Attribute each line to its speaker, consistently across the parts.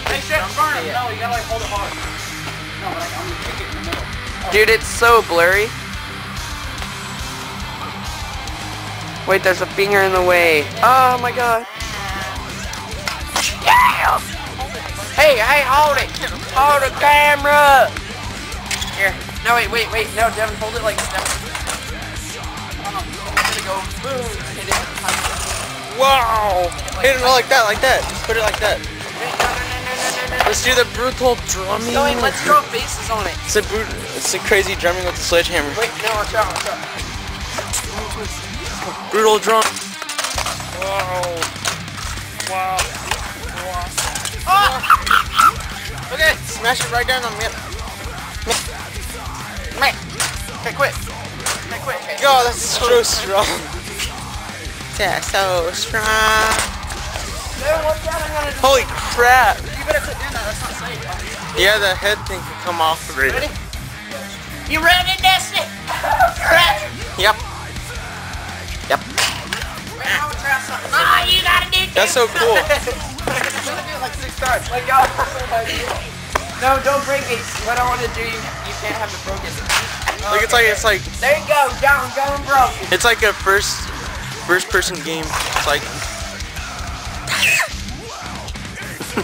Speaker 1: Hey, shit, burn him. No, you gotta like hold it hard. No, but I'm gonna kick it in the middle. Oh.
Speaker 2: Dude, it's so blurry. Wait, there's a finger in the way. Oh my god. Yeah! Hey, hold it. Hold the camera. Here. No, wait. No, Devin, hold it like that. Go. Boom. Hit it.
Speaker 3: Wow. Hit it like that. Just put it like that.
Speaker 2: No.
Speaker 3: Let's do the brutal drumming.
Speaker 2: No, wait, let's draw faces on it.
Speaker 3: It's a crazy drumming with the sledgehammer.
Speaker 2: Wait, no, watch out.
Speaker 3: Brutal drum.
Speaker 1: Wow.
Speaker 2: Ah!
Speaker 3: Okay, smash it right down on me.
Speaker 2: Okay, quit.
Speaker 3: Yo, that's so strong. That's so strong. Holy crap.
Speaker 1: You better sit down now, that's not safe.
Speaker 3: Yeah, the head thing can come off of it.
Speaker 2: Ready? You ready, Destiny?
Speaker 3: Yep.
Speaker 2: Oh, you gotta do this.
Speaker 3: That's so cool.
Speaker 1: I'm gonna do it like 6 times.
Speaker 2: Like, God. No, don't break it. What I want to do, you can't have it broken.
Speaker 3: Like it's like
Speaker 2: There you go, down, broken.
Speaker 3: it's like a first person game. It's like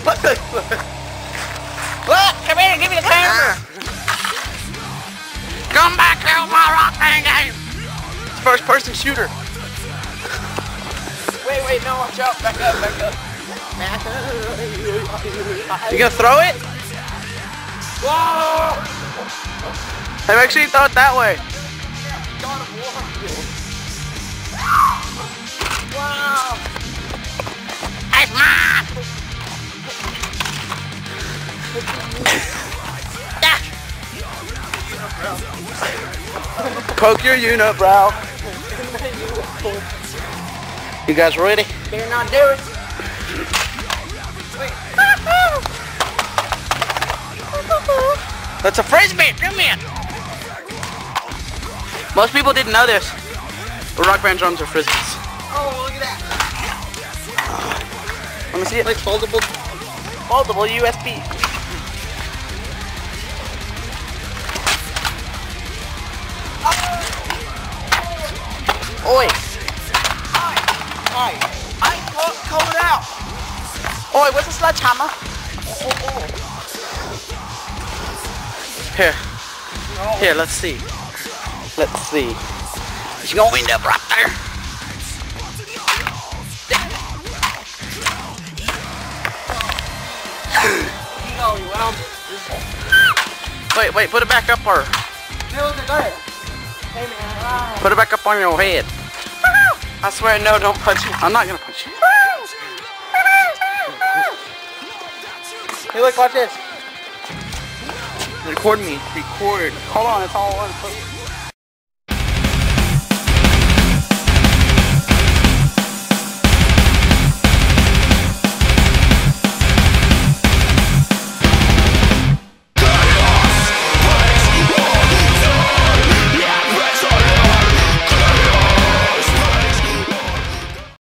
Speaker 2: What the fuck? Look, come here, give me the camera. Come back to my rock band game.
Speaker 3: it's first person shooter.
Speaker 2: Wait, no, watch out. Back up.
Speaker 3: You gonna throw it?
Speaker 2: Whoa!
Speaker 3: I've actually thought that way.
Speaker 2: Wow! Hey, Mom!
Speaker 3: Poke your unibrow. You guys ready?
Speaker 2: Better not do it.
Speaker 3: That's a frisbee. Come here. Most people didn't know this, but rock band drums are frisbees.
Speaker 1: Oh, look at that.
Speaker 3: Let me see it. Like foldable USB. Oi.
Speaker 1: I call it out.
Speaker 3: Oi, what's a sledgehammer? Here, let's see. It's gonna end up right there. Wait, put it back up or put it back up on your head.
Speaker 2: I swear, no, don't punch me.
Speaker 3: I'm not gonna punch you. Hey, look, watch this. Record me. Record. Hold on, it's all on.